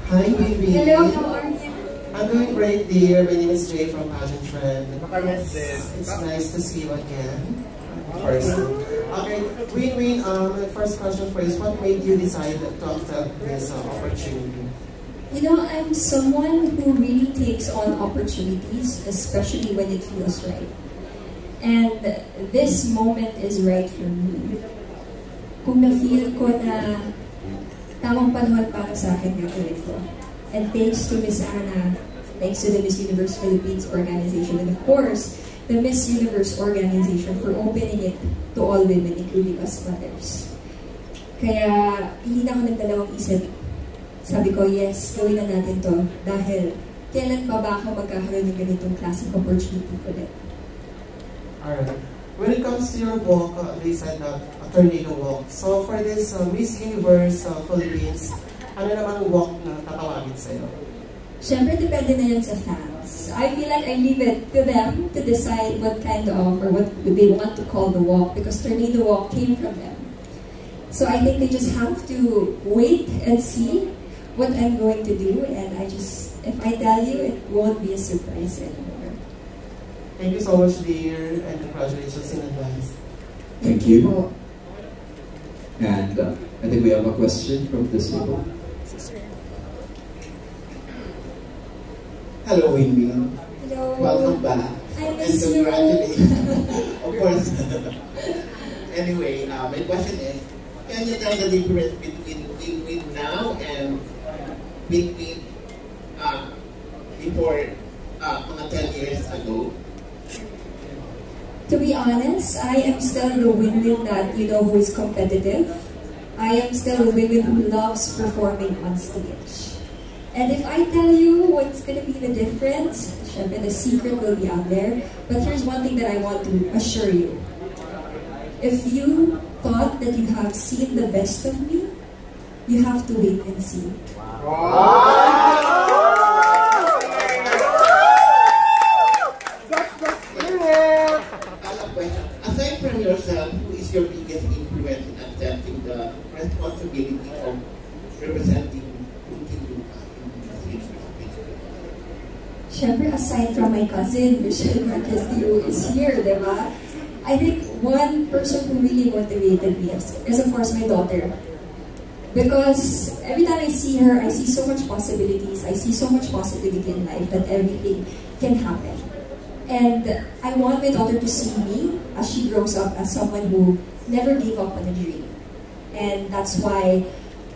Hi, baby. Hello, how are you? I'm doing great, dear. My name is Jay from Pageant Trend. Yes. It's nice to see you again. First. Okay, Win, my first question for you is what made you decide to accept this opportunity? You know, I'm someone who really takes on opportunities, especially when it feels right. And this moment is right for me. Kung na-feel ko na tamang panahon para sa akin gagawin ko. And thanks to Miss Anna, thanks to the Miss Universe Philippines organization, and of course, the Miss Universe organization for opening it to all women, including us mothers. Kaya, hindi na ako nagdalawang isip. Sabi ko, yes, gawin na natin to. Dahil, kailan pa ba ako magkakaroon ng ganitong classic opportunity ulit? Alright. When it comes to your walk, they said that a tornado walk. So for this Miss Universe Philippines, ano namang walk na tatawagin sa'yo? Siyempre, depende na yan sa fans. I feel like I leave it to them to decide what kind of, or what they want to call the walk, because tornado walk came from them. So I think they just have to wait and see what I'm going to do, and if I tell you, it won't be a surprise anymore. Thank you so much, dear, and congratulations in advance. Thank you. And I think we have a question from this table. Hello, Winwin. Hello. Welcome back. I miss you. Congratulations. Of course. Anyway, my question is, can you tell the difference between Winwin now and Winwin before mga 10 years ago? To be honest, I am still the Winwin that you know who is competitive. I am still the Winwin who loves performing on stage. And if I tell you what's going to be the difference, syempre the secret will be out there. But here's one thing that I want to assure you. If you thought that you have seen the best of me, you have to wait and see. Aside from yourself, who is your biggest influence in accepting the responsibility of representing Muntinlupa in the Philippines? Siyempre, aside from my cousin, Michelle Marquez, who is here, diba? I think one person who really motivated me is of course my daughter. Because every time I see her, I see so much possibilities. I see so much positivity in life that everything can happen. And I want my daughter to see me as she grows up as someone who never gave up on a dream. And that's why,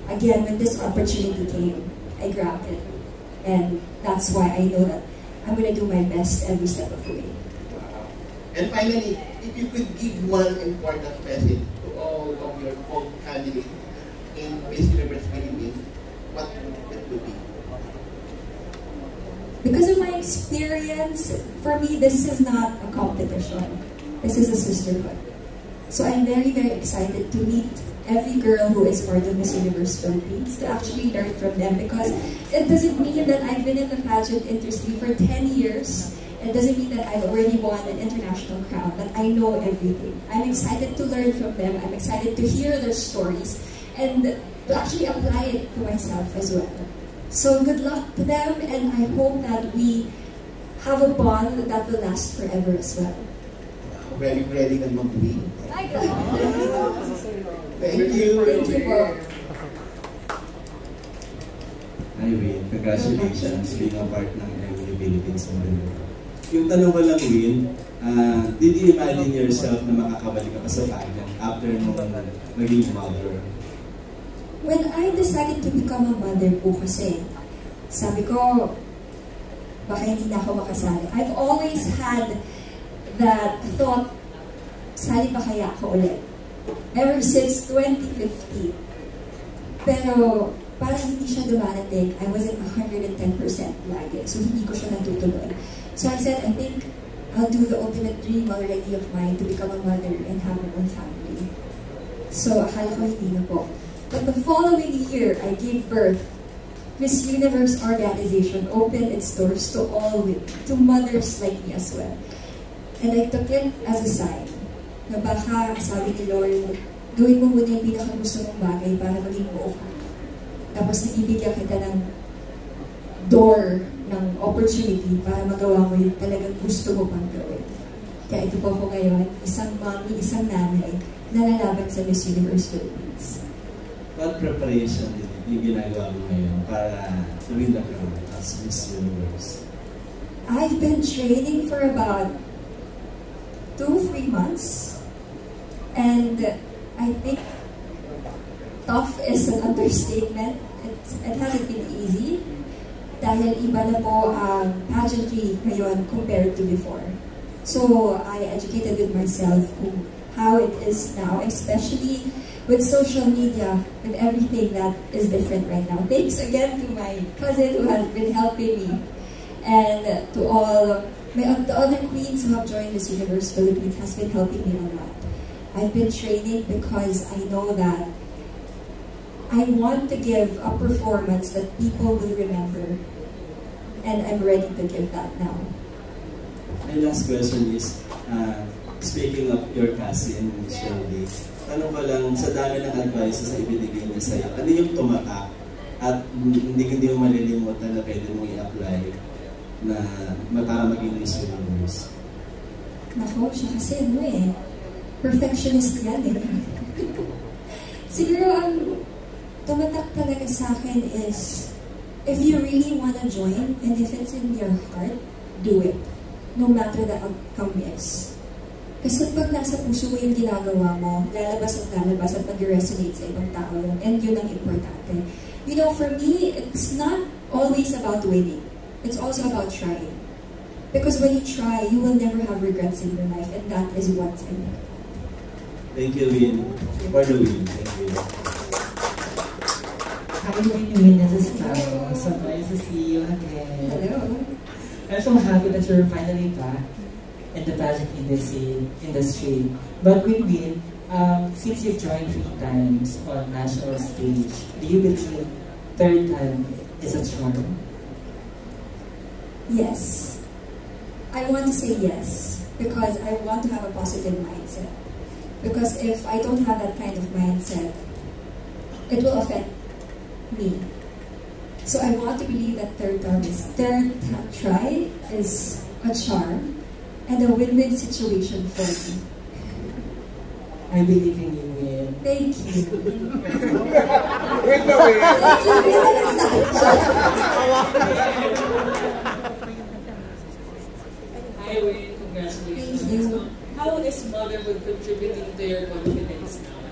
again, when this opportunity came, I grabbed it. And that's why I know that I'm going to do my best every step of the way. And finally, if you could give one important message to all of your candidates in Miss Universe Philippines, what would it be? Because of my experience, for me, this is not a competition. This is a sisterhood. So I'm very, very excited to meet every girl who is part of Miss Universe Philippines, to actually learn from them, because it doesn't mean that I've been in the pageant industry for 10 years. It doesn't mean that I've already won an international crown, that I know everything. I'm excited to learn from them. I'm excited to hear their stories and to actually apply it to myself as well. So good luck to them, and I hope that we have a bond that will last forever as well. Very ready and mag-win. Thank you. Thank you po. Hi, Win. Congratulations being a part ng Emily Philippines Model. Yung tanong ko lang, Win, did you imagine yourself na makakabalik ka pa sa pageant after nung naging mother? When I decided to become a mother po kasi, sabi ko, baka hindi na ako makasali. I've always had that thought, sali pa kaya ako ulit? Ever since 2015. Pero parang hindi siya dumarating. I wasn't 110% lagi. So hindi ko siya natutuloy. So I said, I think I'll do the ultimate dream already of mine to become a mother and have my own family. So akala ko hindi na po. But the following year, I gave birth. Miss Universe organization opened its doors to all women, to mothers like me as well. And I took it as a sign na baka, sabi ni Lord, gawin mo muna yung pinakagusto mong bagay para maging buo ka. Tapos nabibigyan kita ng door ng opportunity para magawa mo yung talagang gusto mo pang gawin. Kaya ito po ako ngayon, isang mommy, isang nanay, na nalaban sa Miss Universe Philippines. What preparation yung ginagawa mo ngayon para to win the crown as Miss Universe? I've been training for about 2-3 months. And I think tough is an understatement. It hasn't been easy. Dahil iba na po ang pageantry ngayon compared to before. So I educated with myself on how it is now, especially with social media, with everything that is different right now. Thanks again to my cousin who has been helping me. And to all the other queens who have joined Miss Universe Philippines has been helping me a lot. I've been training because I know that I want to give a performance that people will remember, and I'm ready to give that now. My last question is, speaking of your cousin, Shirley, tanong ko lang, sa dami ng advices na ibinigay niya sa'yo, ano yung tumatak at hindi mo malilimutan na pwede mong i-apply na para maging Miss Universe? Nako, siya kasi perfectionist yan Siguro ang tumatak talaga sa akin is, if you really wanna join, and if it's in your heart, do it. No matter the outcome is. Kasi pag nasa puso mo yung ginagawa mo, lalabas at mag-resonate sa ibang tao yun, and yun ang importante. You know, for me, it's not always about winning. It's also about trying. Because when you try, you will never have regrets in your life, and that is what's important. Thank you, Win. For the win. Thank you. Hi, Win. This is Tao. So nice to see you again. Hello. I'm so happy that you're finally back in the pageant industry. But Win, since you've joined 3 times on national stage, do you believe third time is a charm? Yes. I want to say yes, because I want to have a positive mindset. Because if I don't have that kind of mindset, it will affect me. So I want to believe that third try is a charm and a win-win situation for me. I believe in you, Win. Thank you. Wait na wait. Hi, Wayne. Congratulations. Thank you. How is motherhood contributing to your confidence now?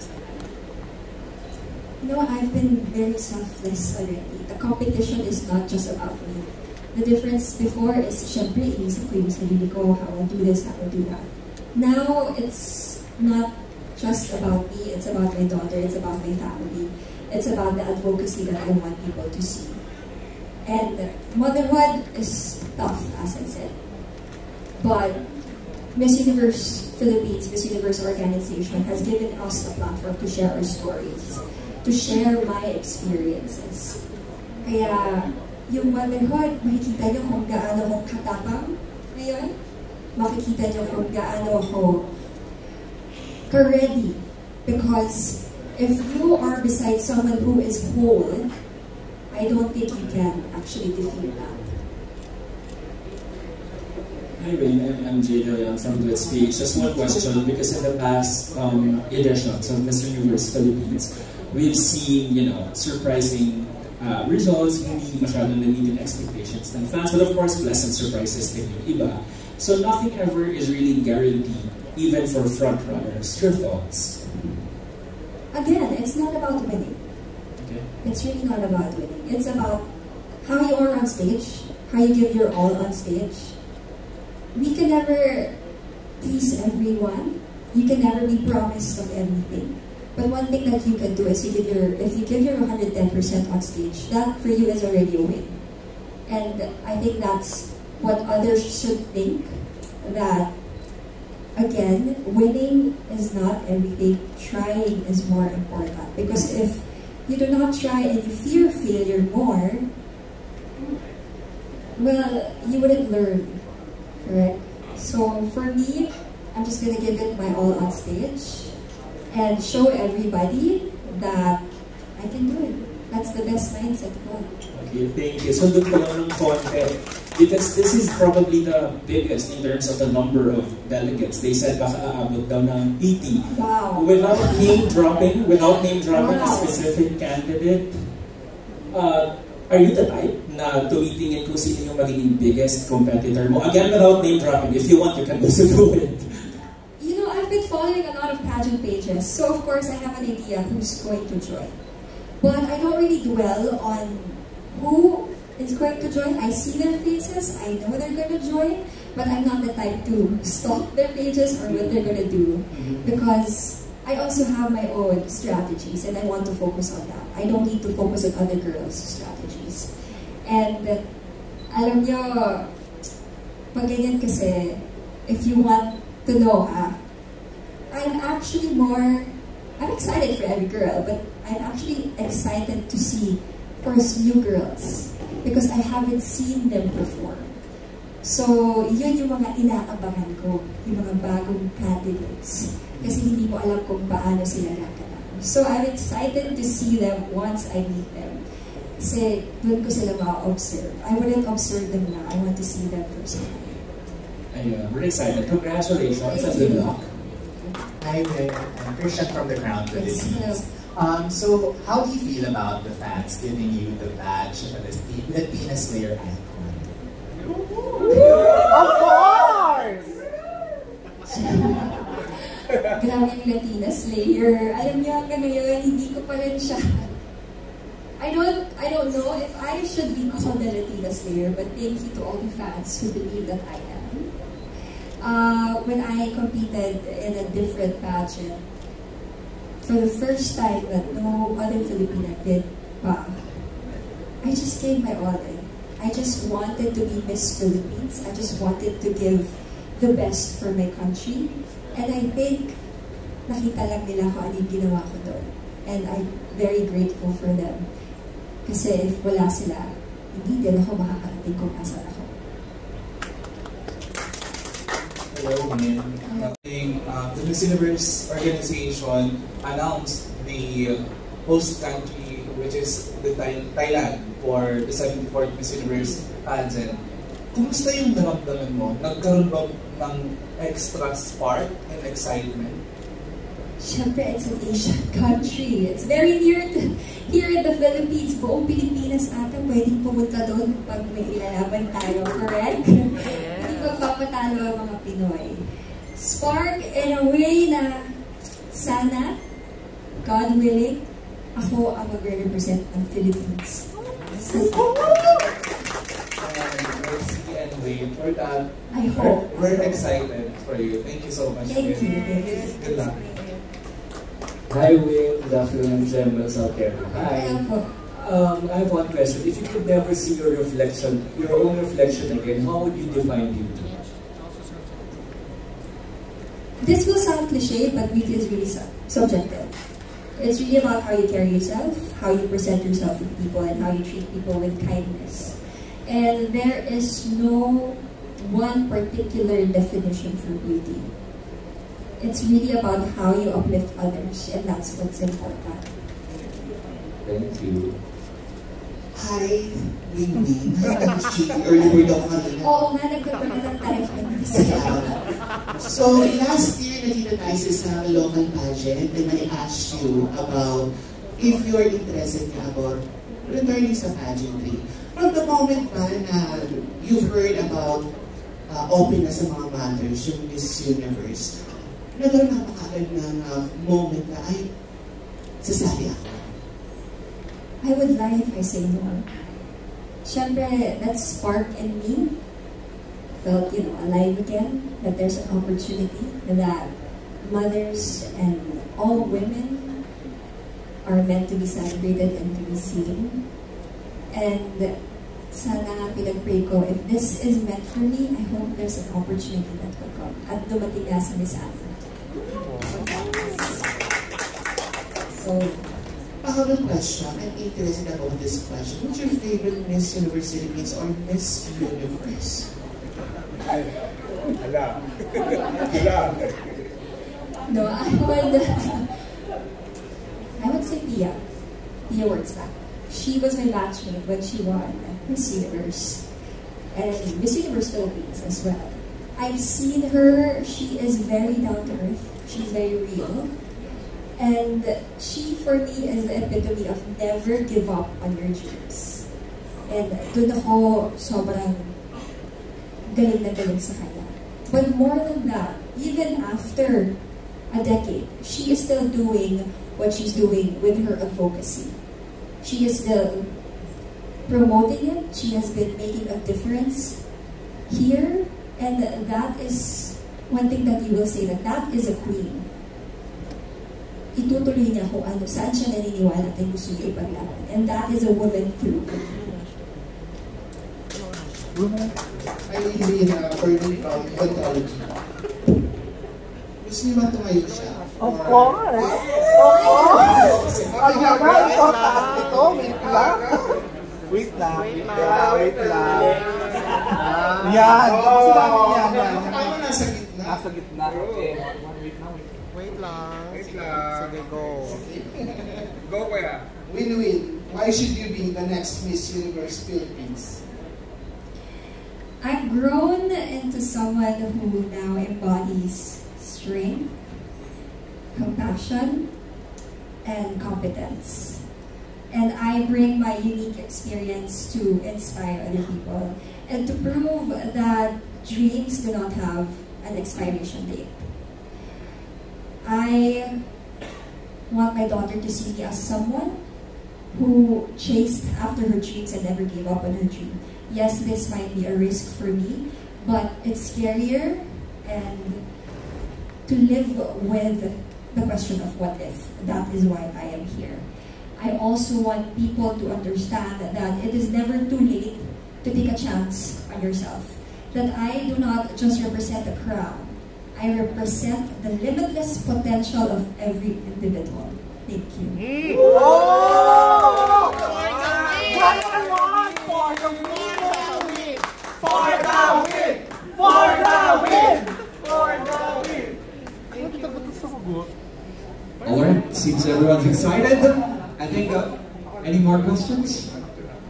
No, I've been very selfless already. The competition is not just about me. The difference before is, syempre, inisip ko yung sarili ko, how I'll do this, how I'll do that. Now, it's not just about me, it's about my daughter, it's about my family. It's about the advocacy that I want people to see. And motherhood is tough, as I said. But Miss Universe Philippines, Miss Universe organization has given us a platform to share our stories, to share my experiences. Kaya, yung motherhood, makikita nyo kung gaano ako katapang ngayon. Makikita nyo kung gaano ako ka-ready. Because if you are beside someone who is whole, I don't think you can actually defeat that. Hi, Wayne. I'm Jade Young from Duet Speech. Just one question, because in the past editions of Miss Universe Philippines, we've seen, surprising results, hindi masyadong na-meet expectations ng fans, but of course, pleasant surprises din yung iba. So nothing ever is really guaranteed, even for frontrunners. Your thoughts? Again, it's not about winning. Okay. It's really not about winning. It's about how you are on stage, how you give your all on stage. We can never please everyone. You can never be promised of everything. But one thing that you can do is if you give your 110% on stage, that for you is already a win. And I think that's what others should think, that again, winning is not everything. Trying is more important. Because if you do not try and you fear failure more, well, you wouldn't learn. Right? So for me, I'm just gonna give it my all on stage and show everybody that I can do it. That's that's the best mindset ko. Okay, thank you. So doon ko lang ng konti. Because this is probably the biggest in terms of the number of delegates. They said baka aabot daw ng 80. Wow. Without name dropping a Wow. specific candidate, are you the type na tumitingin kung sino yung magiging biggest competitor mo? Again, without name dropping. If you want, you can also do it. You know, I've been following a lot of pageant pages, so of course I have an idea who's going to join. But I don't really dwell on who is going to join. I see their faces, I know they're going to join, but I'm not the type to stalk their pages or what they're going to do, because I also have my own strategies and I want to focus on that. I don't need to focus on other girls' strategies. And alam nyo, pag ganyan kasi, if you want to know, I'm excited for every girl, but I'm actually excited to see first new girls because I haven't seen them perform. So, yun yung mga inaabangan ko, yung mga bagong candidates. Kasi hindi mo alam kung paano sila nakatapos. So, I'm excited to see them once I meet them. Kasi doon ko sila ma-observe. I wouldn't observe them now. I want to see them firsthand. We're excited. Congratulations and good luck. Hi there, I'm Christian from the Crown Yes, Philippines. So, how do you feel about the fans giving you the badge of the Latina Slayer icon? Of course! Grabe yung Latina Slayer. Alam niyo, hanggang ngayon, hindi ko pa rin siya. I don't know if I should be called the Latina Slayer, but thank you to all the fans who believe that I am. When I competed in a different pageant, for the first time that no other Filipina did pa, I just gave my all in. I just wanted to be Miss Philippines. I just wanted to give the best for my country. And I think nakita lang nila kung ano yung ginawa ko doon. And I'm very grateful for them. Kasi if wala sila, hindi din ako makakarating kung asan ako. Hello, Min. The Miss Universe organization announced the host country, which is the Thailand, for the 74th Miss Universe pageant. Kumusta yung naramdaman mo? Nagkaroon ba ng extra spark and excitement? Siyempre, it's an Asian country. It's very near to, here in the Philippines. Buong Pilipinas ata pwedeng pumunta doon pag may ilalaban tayo, correct? Hindi magpapatalo ang mga Pinoy. Spark in a way na sana, God willing, ako ang mag-represent ng Philippines. Let's see and wait for that. I hope. We're excited for you. Thank you so much. Thank you. Good luck. Hi, Will. Good afternoon, General South Carolina. Hi. I have one question. If you could never see your reflection, your own reflection again, how would you define beauty? This will sound cliche, but beauty is really subjective. It's really about how you carry yourself, how you present yourself with people, and how you treat people with kindness. And there is no one particular definition for beauty. It's really about how you uplift others, and that's what's important. Thank you. Hi, Wing-Wing. Early bird ako kanina. Oo nga, nagkaroon ng tarif. So, last year, nakita tayo sa isang local pageant and I asked you about if you are interested ka about returning sa pageantry. From the moment ba na you've heard about open na sa mga matters, yung Miss Universe, nagkaroon na makakad ng moment na, ay, sasali ako. I would lie if I say no. Siyempre, that spark in me felt, alive again, that there's an opportunity that mothers and all women are meant to be celebrated and to be seen. And sana pinag-pray ko, if this is meant for me, I hope there's an opportunity that will come. At dumating nga sa Miss Anna. So, Another question, I'm interested about this question. What's your favorite Miss Universe Philippines or Miss Universe? Hala. no, I would say Pia. Pia works back. she was my batchmate when she won Miss Universe and Miss Universe Philippines as well. I've seen her, she is very down to earth, she's very real. And she, for me, is the epitome of never give up on your dreams. And dun ako sobrang galing na galing sa kanya. But more than that, even after a decade, she is still doing what she's doing with her advocacy. She is still promoting it. She has been making a difference here. And that is one thing that you will say, that is a queen. Itutuloy niya kung ano, saan siya naniniwala at gusto niya ipaglaban. And that is a woman through. I really burning from ontology. Gusto niyo ba tumayo siya? Of course! Of course! Ang naman, ito, wait lang. Wait lang. Yan! Tama, nasa gitna. Nasa gitna. Okay. Wait lang. Sige, go. Go, kuya. Win-win. Why should you be the next Miss Universe Philippines? I've grown into someone who now embodies strength, compassion, and competence. And I bring my unique experience to inspire other people and to prove that dreams do not have an expiration date. I want my daughter to see me as someone who chased after her dreams and never gave up on her dream. Yes, this might be a risk for me, but it's scarier and to live with the question of what if. That is why I am here. I also want people to understand that it is never too late to take a chance on yourself. That I do not just represent the crown. I represent the limitless potential of every individual. Thank you. Oh! Alright, seems everyone's excited. I think, any more questions?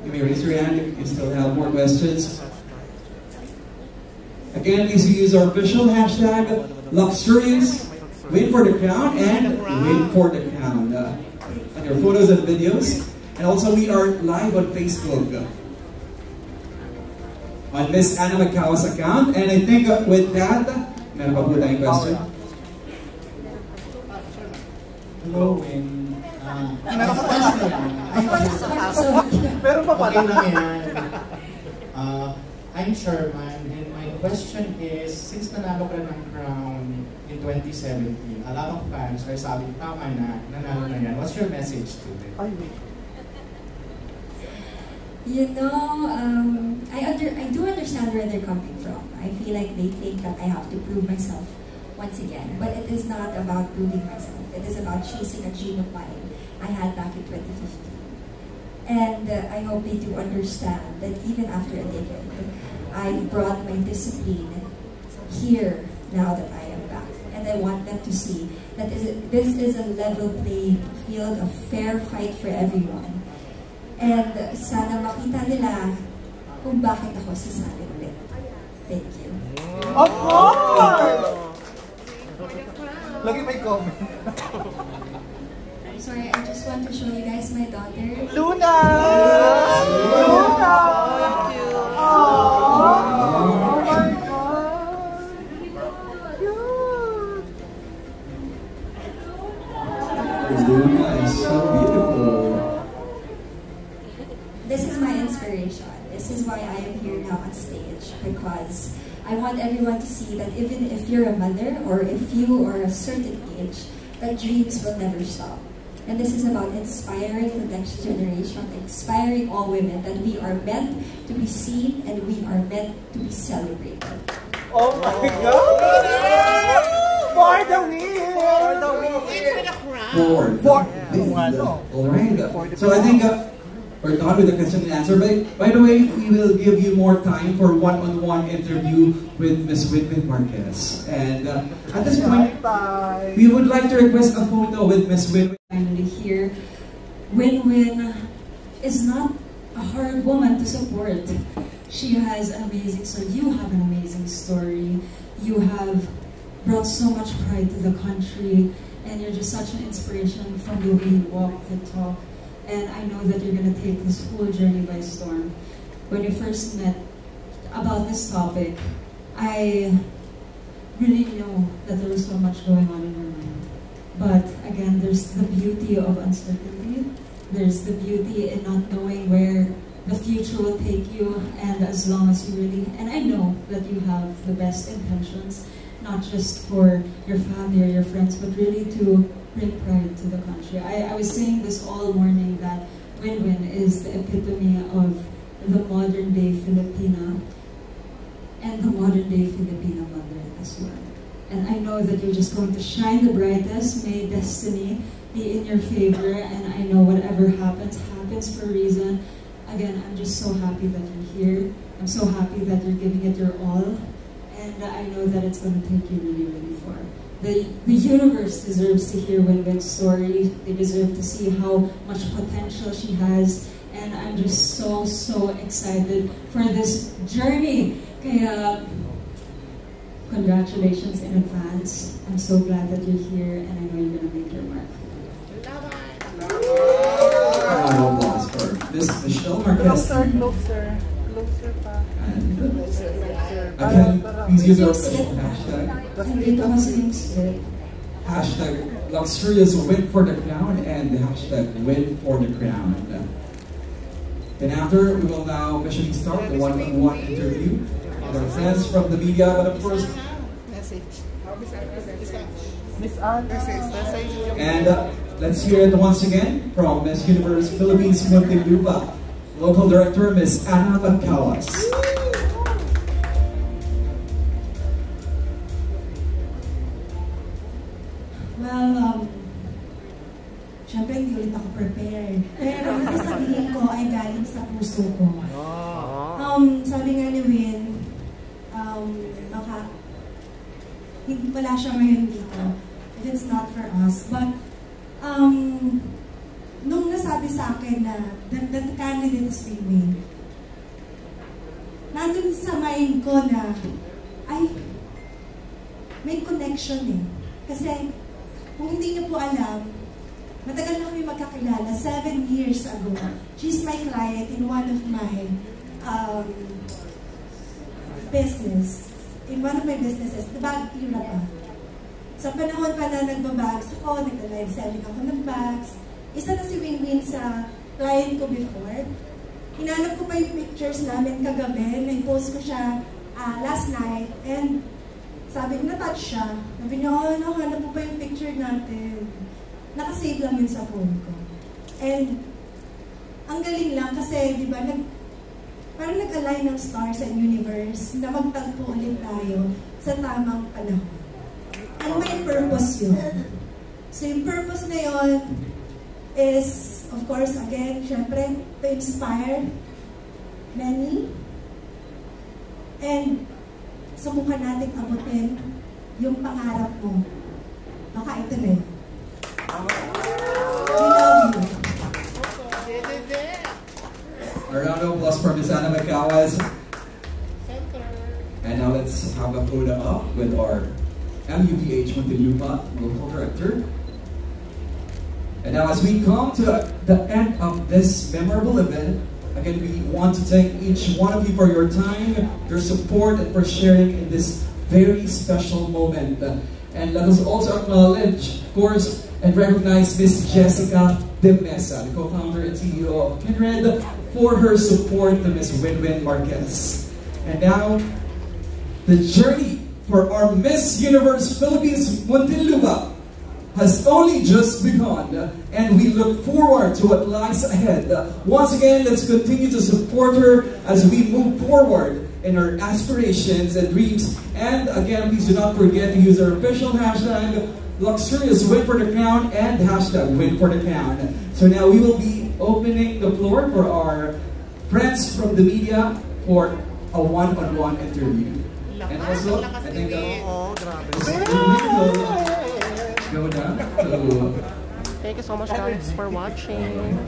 You may raise your hand if you still have more questions. Again, please use our official hashtag, Luxurious, wait for the crown, and wait for the crown on your photos and videos. And also, we are live on Facebook on Miss Anna Macao's account. And I think with that, meron pa po tayong question? Hello, Win. Meron pa pala. I'm Sherman, and my question is, since nanalo ka ng crown in 2017, a lot of fans are sabi, tama na, nanalo na yan. What's your message to them? You know, I do understand where they're coming from. I feel like they think that I have to prove myself once again. But it is not about proving myself. It is about chasing a dream of mine I had back in 2015. And I hope they do understand that even after a decade, I've brought my discipline here now that I am back. And I want them to see that this is a level playing field, a fair fight for everyone. And sana makita nila kung bakit ako sasali ulit. Thank you. Of course! Lagi may comment. I'm sorry, I just want to show you guys my daughter. Luna! Luna! Thank you. Oh my God! Luna is so beautiful. This is my inspiration. This is why I am here now on stage, because I want everyone to see that even if you're a mother or if you are a certain age, that dreams will never stop. And this is about inspiring the next generation, inspiring all women that we are meant to be seen and we are meant to be celebrated. Oh my God! For the win! For the win! For the Alright, so I think we're done with the question and answer. By the way, we will give you more time for one-on-one interview with Ms. Win-Win Marquez. And at this point, we would like to request a photo with Ms. Win-Win. Finally here, Win-Win is not a hard woman to support. She has an amazing story. You have an amazing story. You have brought so much pride to the country, and you're just such an inspiration from the way you walk, the talk. And I know that you're going to take this whole journey by storm. When you first met about this topic, I really know that there was so much going on in your mind. But again, there's the beauty of uncertainty. There's the beauty in not knowing where the future will take you, and as long as you really, and I know that you have the best intentions, not just for your family or your friends, but really to bring pride to the country. I was saying this all morning that Winwin is the epitome of the modern day Filipina and the modern day Filipina mother as well. And I know that you're just going to shine the brightest. May destiny be in your favor, and I know whatever happens, happens for a reason. Again, I'm just so happy that you're here. I'm so happy that you're giving it your all, and I know that it's going to take you really, really far. The universe deserves to hear Winwin's story. They deserve to see how much potential she has, and I'm just so, so excited for this journey. Kaya, congratulations in advance. I'm so glad that you're here, and I know you're going to make your mark. Round of applause for Miss Michelle Marquez. Closer pa. And again, please use our official hashtag. Hashtag luxurious win for the crown and the hashtag win for the crown. And after, we will now officially start the one-on-one interview with our friends from the media, but of course, and let's hear it once again from Miss Universe Philippines Muntinlupa, Local Director Miss Anna Magcawas. Well, syempre hindi ulit ako prepared. Pero ang sasabihin ko ay galing sa puso ko. Sabi nga ni Win, wala siya ngayon dito. If it's not for us. But, nung nasabi sa akin na the candidate is Win, nandun sa mind ko na, ay, may connection eh. Kasi, kung hindi niyo po alam, matagal na kami magkakilala, 7 years ago. She's my client in one of my businesses, the bag era pa. Sa panahon pa na nagbabags ako, nagda-live selling ako ng bags. Isa na si Winwin sa client ko before. Hinanap ko pa yung pictures namin kagabi, na-post ko siya last night, and sabi ko, na-touch siya. Sabi niya, hanap mo pa yung picture natin. Nakasave lang yun sa phone ko. And, ang galing lang kasi, di ba, parang nag-align ng stars and universe na magtagpo ulit tayo sa tamang panahon. And may purpose yun. So, yung purpose na yun is, of course, again, syempre, to inspire many. And, subukan natin abutin yung pangarap mo. Baka ito na yun. We love you. A round of applause for Ms. Anna Magcawas. And now let's have a photo up with our MUPH Muntinlupa Local Director. And now as we come to the end of this memorable event, again, we want to thank each one of you for your time, your support, and for sharing in this very special moment. And let us also acknowledge, of course, and recognize Miss Jessica De Mesa, the co-founder and CEO of Kindred, for her support to Miss Winwin Marquez. And now, the journey for our Miss Universe Philippines Muntinlupa has only just begun, and we look forward to what lies ahead. Once again, let's continue to support her as we move forward in our aspirations and dreams. And again, please do not forget to use our official hashtag, Luxurious Win for the Crown, and hashtag Win for the Crown. So now we will be opening the floor for our friends from the media for a one-on-one interview. And also, I think Thank you so much, guys, for watching.